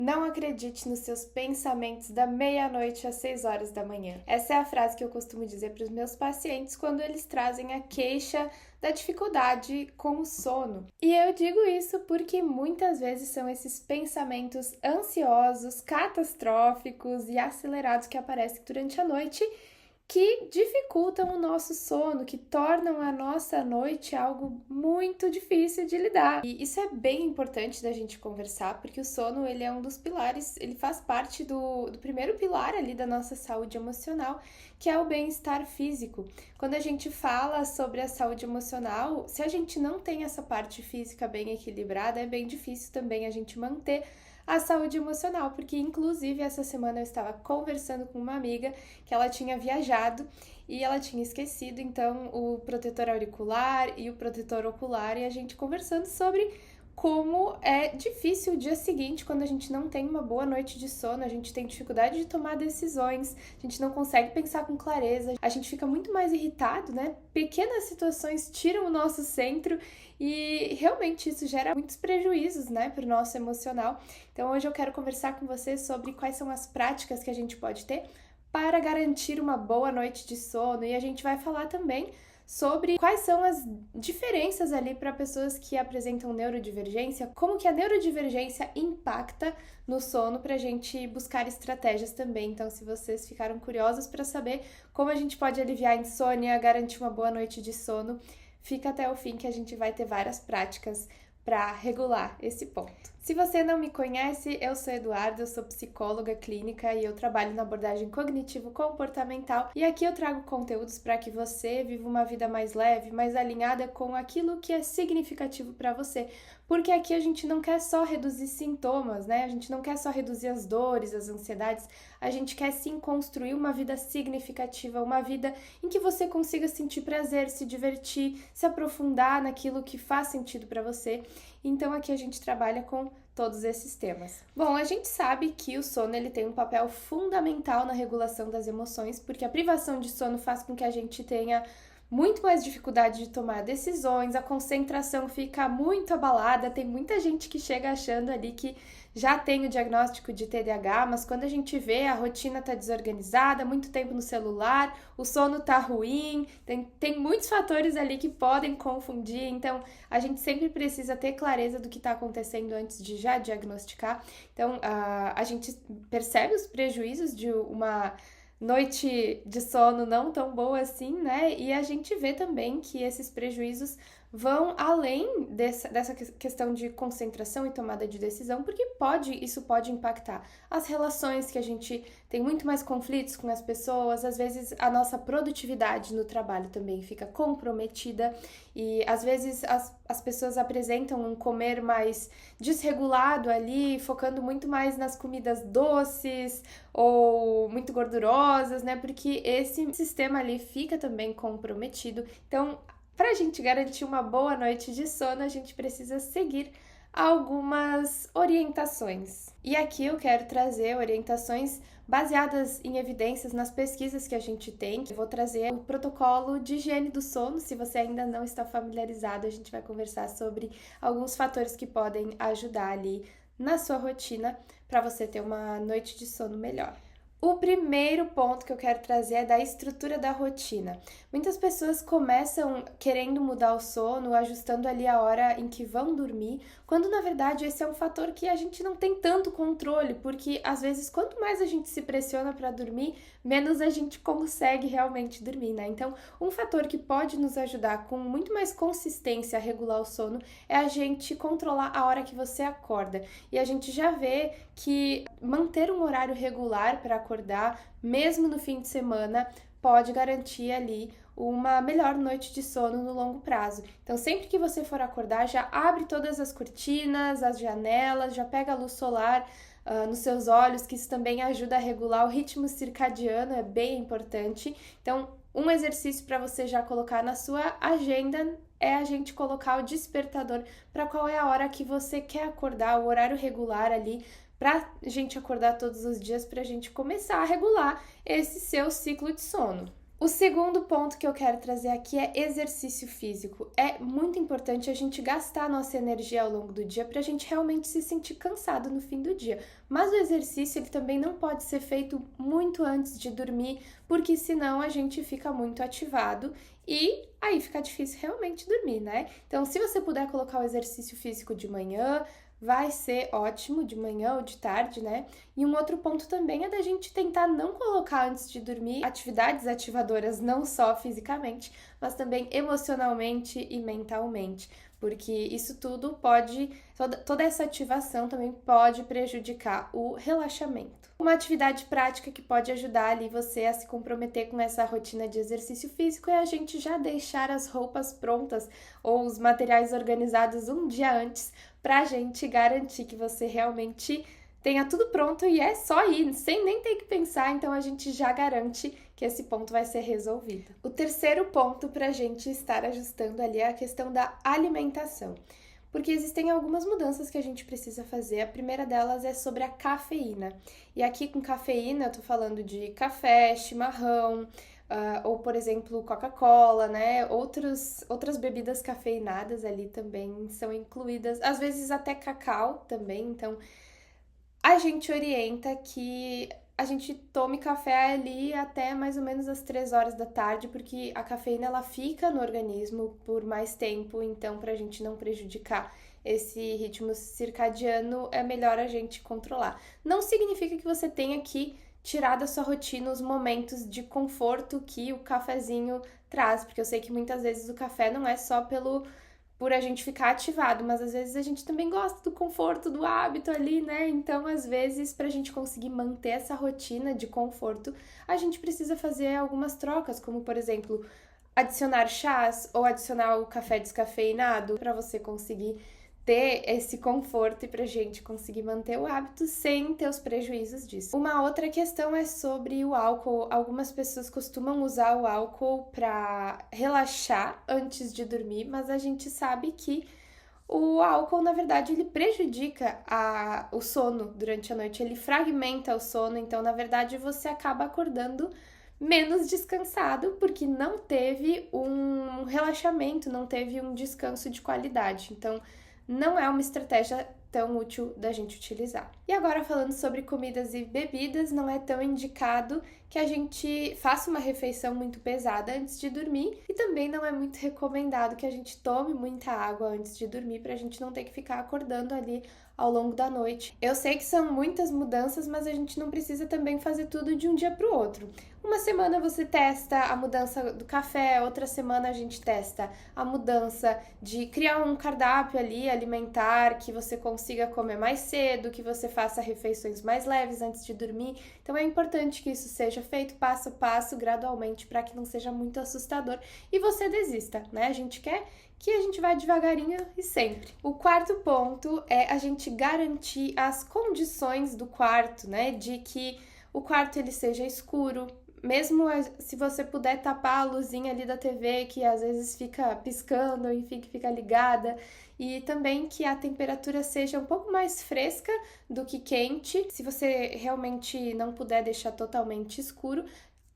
Não acredite nos seus pensamentos da meia-noite às 6 horas da manhã. Essa é a frase que eu costumo dizer para os meus pacientes quando eles trazem a queixa da dificuldade com o sono. E eu digo isso porque muitas vezes são esses pensamentos ansiosos, catastróficos e acelerados que aparecem durante a noite que dificultam o nosso sono, que tornam a nossa noite algo muito difícil de lidar. E isso é bem importante da gente conversar, porque o sono, ele é um dos pilares, ele faz parte do primeiro pilar ali da nossa saúde emocional, que é o bem-estar físico. Quando a gente fala sobre a saúde emocional, se a gente não tem essa parte física bem equilibrada, é bem difícil também a gente manter a saúde emocional, porque inclusive essa semana eu estava conversando com uma amiga que ela tinha viajado e ela tinha esquecido então o protetor auricular e o protetor ocular e a gente conversando sobre como é difícil o dia seguinte quando a gente não tem uma boa noite de sono, a gente tem dificuldade de tomar decisões, a gente não consegue pensar com clareza, a gente fica muito mais irritado, né? Pequenas situações tiram o nosso centro e realmente isso gera muitos prejuízos, né, para o nosso emocional. Então hoje eu quero conversar com você sobre quais são as práticas que a gente pode ter para garantir uma boa noite de sono e a gente vai falar também sobre quais são as diferenças ali para pessoas que apresentam neurodivergência, como que a neurodivergência impacta no sono para a gente buscar estratégias também. Então, se vocês ficaram curiosos para saber como a gente pode aliviar a insônia, garantir uma boa noite de sono, fica até o fim que a gente vai ter várias práticas para regular esse ponto. Se você não me conhece, eu sou Eduardo, eu sou psicóloga clínica e eu trabalho na abordagem cognitivo-comportamental e aqui eu trago conteúdos para que você viva uma vida mais leve, mais alinhada com aquilo que é significativo para você, porque aqui a gente não quer só reduzir sintomas, né? A gente não quer só reduzir as dores, as ansiedades, a gente quer sim construir uma vida significativa, uma vida em que você consiga sentir prazer, se divertir, se aprofundar naquilo que faz sentido para você. Então aqui a gente trabalha com todos esses temas. Bom, a gente sabe que o sono ele tem um papel fundamental na regulação das emoções, porque a privação de sono faz com que a gente tenha muito mais dificuldade de tomar decisões, a concentração fica muito abalada, tem muita gente que chega achando ali que já tem o diagnóstico de TDAH, mas quando a gente vê a rotina tá desorganizada, muito tempo no celular, o sono tá ruim, tem muitos fatores ali que podem confundir, então a gente sempre precisa ter clareza do que está acontecendo antes de já diagnosticar. Então a gente percebe os prejuízos de uma noite de sono não tão boa assim, né? E a gente vê também que esses prejuízos vão além dessa questão de concentração e tomada de decisão, porque isso pode impactar as relações, que a gente tem muito mais conflitos com as pessoas, às vezes a nossa produtividade no trabalho também fica comprometida e às vezes as pessoas apresentam um comer mais desregulado ali, focando muito mais nas comidas doces ou muito gordurosas, né? Porque esse sistema ali fica também comprometido. Então, para a gente garantir uma boa noite de sono, a gente precisa seguir algumas orientações. E aqui eu quero trazer orientações baseadas em evidências nas pesquisas que a gente tem. Eu vou trazer o protocolo de higiene do sono. Se você ainda não está familiarizado, a gente vai conversar sobre alguns fatores que podem ajudar ali na sua rotina para você ter uma noite de sono melhor. O primeiro ponto que eu quero trazer é da estrutura da rotina. Muitas pessoas começam querendo mudar o sono, ajustando ali a hora em que vão dormir, quando na verdade esse é um fator que a gente não tem tanto controle, porque às vezes quanto mais a gente se pressiona para dormir, menos a gente consegue realmente dormir, né? Então, um fator que pode nos ajudar com muito mais consistência a regular o sono é a gente controlar a hora que você acorda. E a gente já vê que manter um horário regular para acordar, mesmo no fim de semana, pode garantir ali uma melhor noite de sono no longo prazo. Então, sempre que você for acordar, já abre todas as cortinas, as janelas, já pega a luz solar nos seus olhos, que isso também ajuda a regular o ritmo circadiano, é bem importante. Então, um exercício para você já colocar na sua agenda é a gente colocar o despertador para qual é a hora que você quer acordar, o horário regular ali, pra gente acordar todos os dias, pra gente começar a regular esse seu ciclo de sono. O segundo ponto que eu quero trazer aqui é exercício físico. É muito importante a gente gastar a nossa energia ao longo do dia para a gente realmente se sentir cansado no fim do dia. Mas o exercício ele também não pode ser feito muito antes de dormir, porque senão a gente fica muito ativado e aí fica difícil realmente dormir, né? Então, se você puder colocar o exercício físico de manhã, vai ser ótimo, de manhã ou de tarde, né? E um outro ponto também é da gente tentar não colocar antes de dormir atividades ativadoras, não só fisicamente, mas também emocionalmente e mentalmente, porque isso tudo pode, toda essa ativação também pode prejudicar o relaxamento. Uma atividade prática que pode ajudar ali você a se comprometer com essa rotina de exercício físico é a gente já deixar as roupas prontas ou os materiais organizados um dia antes pra gente garantir que você realmente tenha tudo pronto e é só ir, sem nem ter que pensar, então a gente já garante que esse ponto vai ser resolvido. O terceiro ponto pra gente estar ajustando ali é a questão da alimentação, porque existem algumas mudanças que a gente precisa fazer. A primeira delas é sobre a cafeína. E aqui com cafeína eu tô falando de café, chimarrão, ou, por exemplo, Coca-Cola, né? Outras bebidas cafeinadas ali também são incluídas, às vezes até cacau também. Então, a gente orienta que a gente tome café ali até mais ou menos as 3 horas da tarde, porque a cafeína ela fica no organismo por mais tempo, então, para a gente não prejudicar esse ritmo circadiano, é melhor a gente controlar. Não significa que você tenha que tirar da sua rotina os momentos de conforto que o cafezinho traz, porque eu sei que muitas vezes o café não é só por a gente ficar ativado, mas às vezes a gente também gosta do conforto, do hábito ali, né? Então, às vezes, pra gente conseguir manter essa rotina de conforto, a gente precisa fazer algumas trocas, como por exemplo, adicionar chás ou adicionar o café descafeinado para você conseguir ter esse conforto e pra gente conseguir manter o hábito sem ter os prejuízos disso. Uma outra questão é sobre o álcool. Algumas pessoas costumam usar o álcool para relaxar antes de dormir, mas a gente sabe que o álcool, na verdade, ele prejudica o sono durante a noite, ele fragmenta o sono, então, na verdade, você acaba acordando menos descansado porque não teve um relaxamento, não teve um descanso de qualidade. Então, não é uma estratégia tão útil da gente utilizar. E agora falando sobre comidas e bebidas, não é tão indicado que a gente faça uma refeição muito pesada antes de dormir e também não é muito recomendado que a gente tome muita água antes de dormir para a gente não ter que ficar acordando ali ao longo da noite. Eu sei que são muitas mudanças, mas a gente não precisa também fazer tudo de um dia para o outro. Uma semana você testa a mudança do café, outra semana a gente testa a mudança de criar um cardápio ali alimentar que você consiga comer mais cedo, que você faça refeições mais leves antes de dormir. Então é importante que isso seja feito passo a passo, gradualmente, para que não seja muito assustador e você desista, né? A gente quer que a gente vá devagarinho e sempre. O quarto ponto é a gente garantir as condições do quarto, né? De que o quarto ele seja escuro, mesmo se você puder tapar a luzinha ali da TV, que às vezes fica piscando, enfim, que fica ligada, e também que a temperatura seja um pouco mais fresca do que quente. Se você realmente não puder deixar totalmente escuro,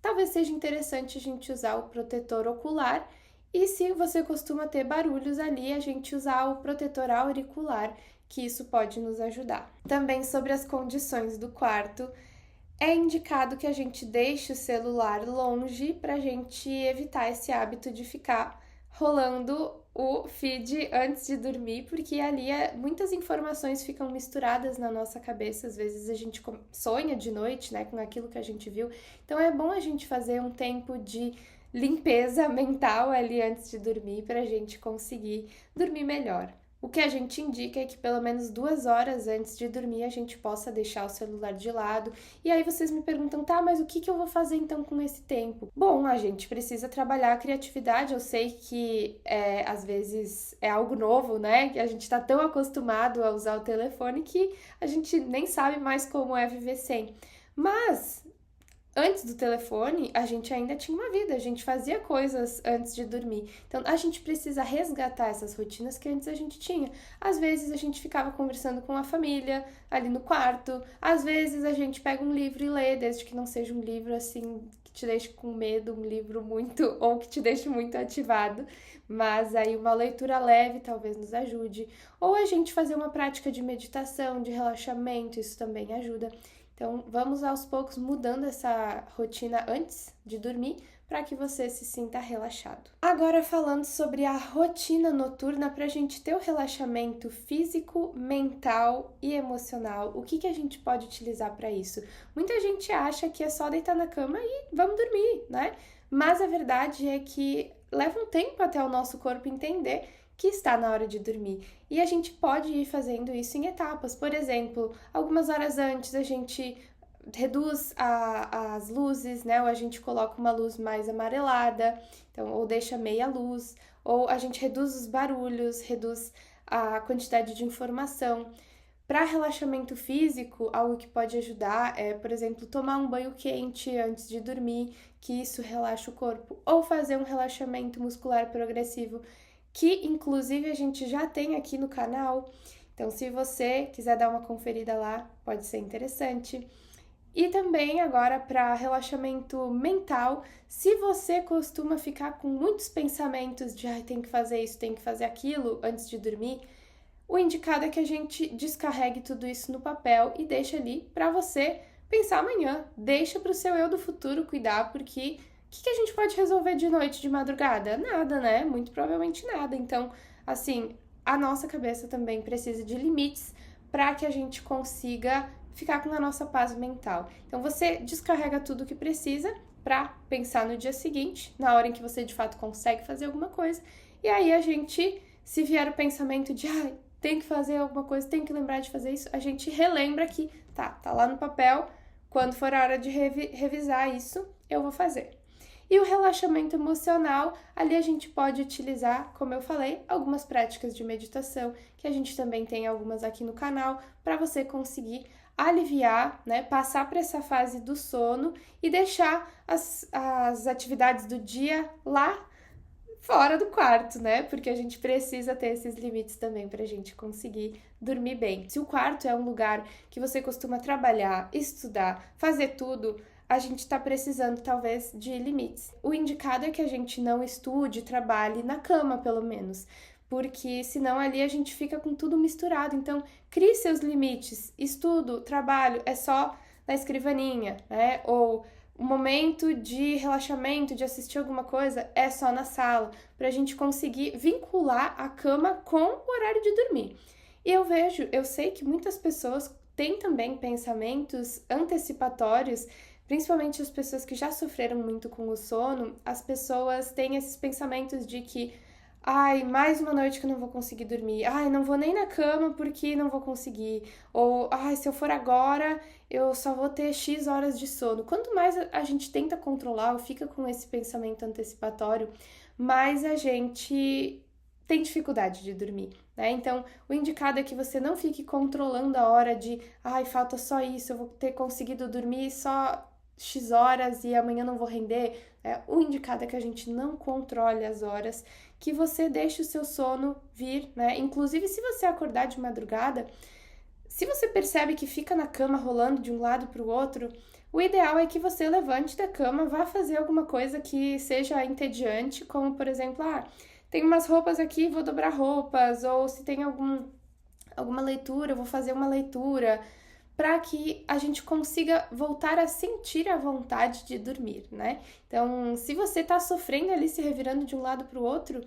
talvez seja interessante a gente usar o protetor ocular. E se você costuma ter barulhos ali, a gente usar o protetor auricular, que isso pode nos ajudar. Também sobre as condições do quarto, é indicado que a gente deixe o celular longe para a gente evitar esse hábito de ficar rolando o feed antes de dormir, porque ali muitas informações ficam misturadas na nossa cabeça, às vezes a gente sonha de noite, né, com aquilo que a gente viu, então é bom a gente fazer um tempo de limpeza mental ali antes de dormir para a gente conseguir dormir melhor. O que a gente indica é que pelo menos 2 horas antes de dormir a gente possa deixar o celular de lado. E aí vocês me perguntam, tá, mas o que eu vou fazer então com esse tempo? Bom, a gente precisa trabalhar a criatividade. Eu sei que às vezes é algo novo, né? Que a gente tá tão acostumado a usar o telefone que a gente nem sabe mais como é viver sem. Mas antes do telefone, a gente ainda tinha uma vida, a gente fazia coisas antes de dormir. Então, a gente precisa resgatar essas rotinas que antes a gente tinha. Às vezes, a gente ficava conversando com a família ali no quarto. Às vezes, a gente pega um livro e lê, desde que não seja um livro, assim, te deixe com medo, um livro muito, ou que te deixe muito ativado, mas aí uma leitura leve talvez nos ajude, ou a gente fazer uma prática de meditação, de relaxamento, isso também ajuda. Então, vamos aos poucos mudando essa rotina antes de dormir para que você se sinta relaxado. Agora, falando sobre a rotina noturna para a gente ter o relaxamento físico, mental e emocional, o que a gente pode utilizar para isso? Muita gente acha que é só deitar na cama e vamos dormir, né? Mas a verdade é que leva um tempo até o nosso corpo entender que está na hora de dormir. E a gente pode ir fazendo isso em etapas. Por exemplo, algumas horas antes a gente reduz as luzes, né? Ou a gente coloca uma luz mais amarelada, então, ou deixa meia luz, ou a gente reduz os barulhos, reduz a quantidade de informação. Para relaxamento físico, algo que pode ajudar é, por exemplo, tomar um banho quente antes de dormir, que isso relaxa o corpo, ou fazer um relaxamento muscular progressivo, que inclusive a gente já tem aqui no canal. Então, se você quiser dar uma conferida lá, pode ser interessante. E também agora para relaxamento mental, se você costuma ficar com muitos pensamentos de tem que fazer isso, tem que fazer aquilo antes de dormir, o indicado é que a gente descarregue tudo isso no papel e deixe ali para você pensar amanhã. Deixa para o seu eu do futuro cuidar, porque o que a gente pode resolver de noite, de madrugada? Nada, né? Muito provavelmente nada. Então, assim, a nossa cabeça também precisa de limites para que a gente consiga ficar com a nossa paz mental. Então, você descarrega tudo o que precisa para pensar no dia seguinte, na hora em que você de fato consegue fazer alguma coisa. E aí a gente, se vier o pensamento de tem que fazer alguma coisa, tem que lembrar de fazer isso, a gente relembra que tá lá no papel, quando for a hora de revisar isso, eu vou fazer. E o relaxamento emocional, ali a gente pode utilizar, como eu falei, algumas práticas de meditação, que a gente também tem algumas aqui no canal, para você conseguir aliviar, né, passar para essa fase do sono e deixar as atividades do dia lá fora do quarto, né? Porque a gente precisa ter esses limites também para a gente conseguir dormir bem. Se o quarto é um lugar que você costuma trabalhar, estudar, fazer tudo, a gente está precisando talvez de limites. O indicado é que a gente não estude, trabalhe na cama, pelo menos, porque senão ali a gente fica com tudo misturado. Então, crie seus limites. Estudo, trabalho, é só na escrivaninha, né? Ou o momento de relaxamento, de assistir alguma coisa, é só na sala, para a gente conseguir vincular a cama com o horário de dormir. E eu sei que muitas pessoas têm também pensamentos antecipatórios, principalmente as pessoas que já sofreram muito com o sono, as pessoas têm esses pensamentos de que mais uma noite que eu não vou conseguir dormir. Não vou nem na cama porque não vou conseguir. Ou, se eu for agora, eu só vou ter X horas de sono. Quanto mais a gente tenta controlar ou fica com esse pensamento antecipatório, mais a gente tem dificuldade de dormir, né? Então, o indicado é que você não fique controlando a hora de, falta só isso, eu vou ter conseguido dormir só X horas e amanhã não vou render. O indicado é que a gente não controle as horas, que você deixe o seu sono vir, né? Inclusive, se você acordar de madrugada, se você percebe que fica na cama rolando de um lado para o outro, o ideal é que você levante da cama, vá fazer alguma coisa que seja entediante, como, por exemplo, tem umas roupas aqui, vou dobrar roupas, ou se tem alguma leitura, eu vou fazer uma leitura, para que a gente consiga voltar a sentir a vontade de dormir, né? Então, se você está sofrendo ali, se revirando de um lado para o outro,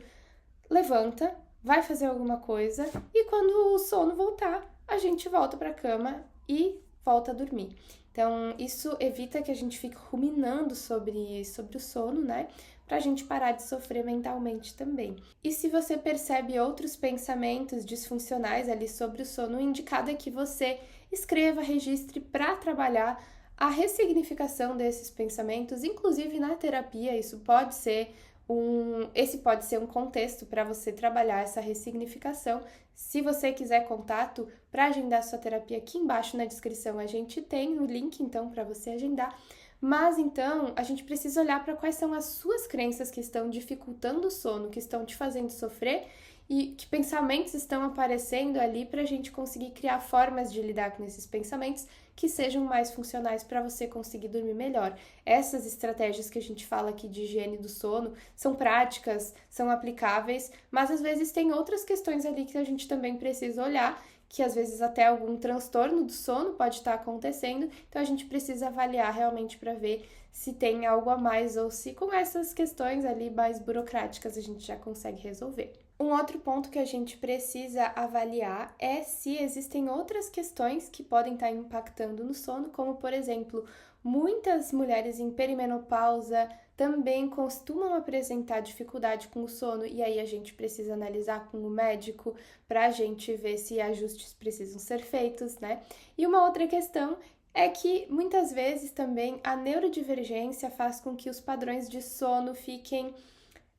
levanta, vai fazer alguma coisa e quando o sono voltar, a gente volta para a cama e volta a dormir. Então, isso evita que a gente fique ruminando sobre o sono, né? Pra gente parar de sofrer mentalmente também. E se você percebe outros pensamentos disfuncionais ali sobre o sono, o indicado é que você escreva, registre para trabalhar a ressignificação desses pensamentos, inclusive na terapia. Esse pode ser um contexto para você trabalhar essa ressignificação. Se você quiser contato para agendar sua terapia, aqui embaixo na descrição a gente tem o link então para você agendar. Mas então a gente precisa olhar para quais são as suas crenças que estão dificultando o sono, que estão te fazendo sofrer, e que pensamentos estão aparecendo ali para a gente conseguir criar formas de lidar com esses pensamentos que sejam mais funcionais para você conseguir dormir melhor. Essas estratégias que a gente fala aqui de higiene do sono são práticas, são aplicáveis, mas às vezes tem outras questões ali que a gente também precisa olhar, que às vezes até algum transtorno do sono pode estar acontecendo, então a gente precisa avaliar realmente para ver se tem algo a mais ou se com essas questões ali mais burocráticas a gente já consegue resolver. Um outro ponto que a gente precisa avaliar é se existem outras questões que podem estar impactando no sono, como por exemplo, muitas mulheres em perimenopausa também costumam apresentar dificuldade com o sono e aí a gente precisa analisar com o médico para a gente ver se ajustes precisam ser feitos, né? E uma outra questão é que muitas vezes também a neurodivergência faz com que os padrões de sono fiquem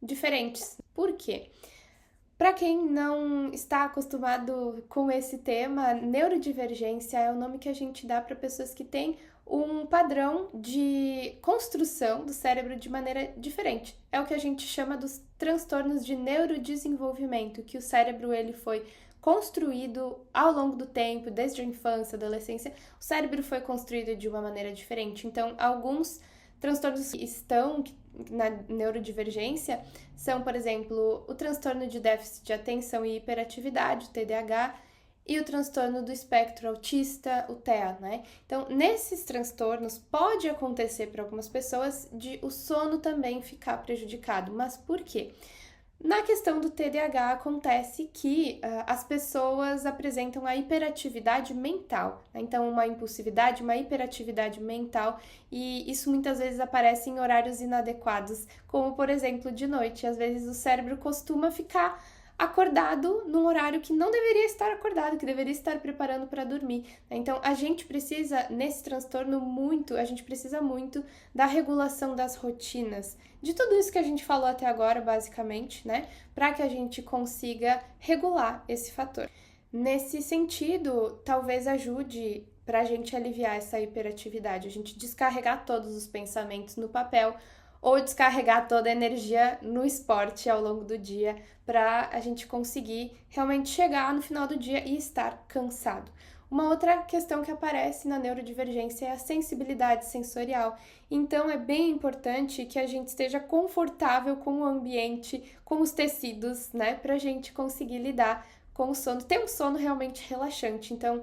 diferentes. Por quê? Para quem não está acostumado com esse tema, neurodivergência é o nome que a gente dá para pessoas que têm um padrão de construção do cérebro de maneira diferente. É o que a gente chama dos transtornos de neurodesenvolvimento, que o cérebro ele foi construído ao longo do tempo, desde a infância, adolescência, o cérebro foi construído de uma maneira diferente. Então, alguns transtornos que estão na neurodivergência são, por exemplo, o transtorno de déficit de atenção e hiperatividade, o TDAH, e o transtorno do espectro autista, o TEA, né? Então, nesses transtornos, pode acontecer para algumas pessoas de o sono também ficar prejudicado. Mas por quê? Na questão do TDAH, acontece que as pessoas apresentam a hiperatividade mental, né? Então uma impulsividade, uma hiperatividade mental, e isso muitas vezes aparece em horários inadequados, como por exemplo de noite. Às vezes o cérebro costuma ficar acordado num horário que não deveria estar acordado, que deveria estar preparando para dormir, né? Então a gente precisa, nesse transtorno a gente precisa muito da regulação das rotinas, de tudo isso que a gente falou até agora, basicamente, né? Para que a gente consiga regular esse fator. Nesse sentido, talvez ajude para a gente aliviar essa hiperatividade, a gente descarregar todos os pensamentos no papel ou descarregar toda a energia no esporte ao longo do dia para a gente conseguir realmente chegar no final do dia e estar cansado. Uma outra questão que aparece na neurodivergência é a sensibilidade sensorial. Então, é bem importante que a gente esteja confortável com o ambiente, com os tecidos, né? Para a gente conseguir lidar com o sono, ter um sono realmente relaxante. Então,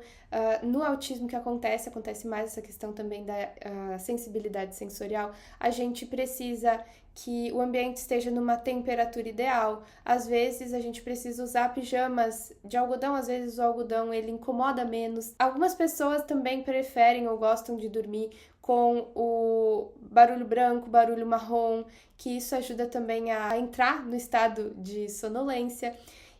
no autismo que acontece mais essa questão também da sensibilidade sensorial. A gente precisa que o ambiente esteja numa temperatura ideal. Às vezes a gente precisa usar pijamas de algodão, às vezes o algodão ele incomoda menos. Algumas pessoas também preferem ou gostam de dormir com o barulho branco, barulho marrom, que isso ajuda também a entrar no estado de sonolência.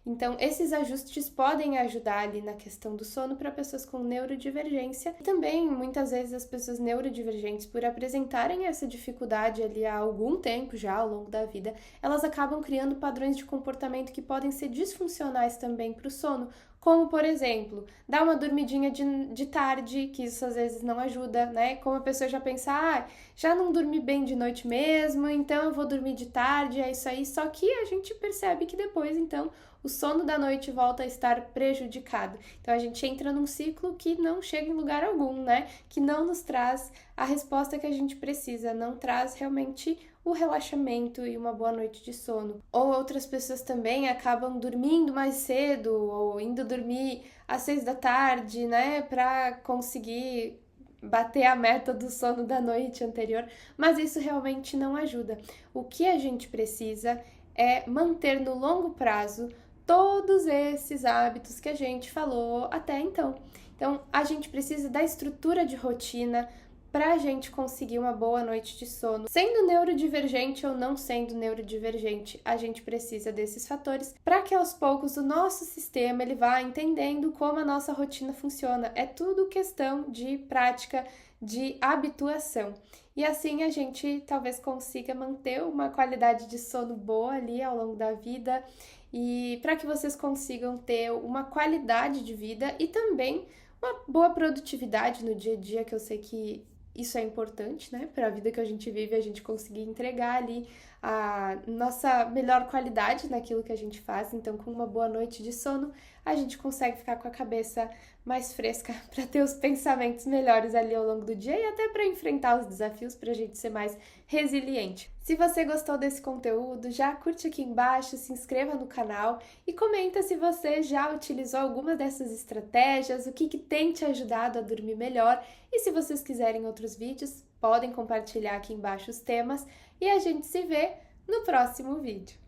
Então, esses ajustes podem ajudar ali na questão do sono para pessoas com neurodivergência. E também, muitas vezes, as pessoas neurodivergentes, por apresentarem essa dificuldade ali há algum tempo já, ao longo da vida, elas acabam criando padrões de comportamento que podem ser disfuncionais também para o sono. Como, por exemplo, dar uma dormidinha de tarde, que isso às vezes não ajuda, né? Como a pessoa já pensa, já não dormi bem de noite mesmo, então eu vou dormir de tarde, é isso aí. Só que a gente percebe que depois, então, o sono da noite volta a estar prejudicado. Então a gente entra num ciclo que não chega em lugar algum, né? Que não nos traz a resposta que a gente precisa, não traz realmente o relaxamento e uma boa noite de sono. Ou outras pessoas também acabam dormindo mais cedo ou indo dormir às 6 da tarde, né? Para conseguir bater a meta do sono da noite anterior, mas isso realmente não ajuda. O que a gente precisa é manter no longo prazo todos esses hábitos que a gente falou até então. Então, a gente precisa da estrutura de rotina para a gente conseguir uma boa noite de sono. Sendo neurodivergente ou não sendo neurodivergente, a gente precisa desses fatores para que aos poucos o nosso sistema ele vá entendendo como a nossa rotina funciona. É tudo questão de prática, de habituação. E assim a gente talvez consiga manter uma qualidade de sono boa ali ao longo da vida e para que vocês consigam ter uma qualidade de vida e também uma boa produtividade no dia a dia, que eu sei que isso é importante, né? Para a vida que a gente vive, a gente conseguir entregar ali a nossa melhor qualidade naquilo que a gente faz. Então, com uma boa noite de sono, a gente consegue ficar com a cabeça mais fresca para ter os pensamentos melhores ali ao longo do dia e até para enfrentar os desafios, para a gente ser mais resiliente. Se você gostou desse conteúdo, já curte aqui embaixo, se inscreva no canal e comenta se você já utilizou alguma dessas estratégias, o que tem te ajudado a dormir melhor. E se vocês quiserem outros vídeos, podem compartilhar aqui embaixo os temas e a gente se vê no próximo vídeo.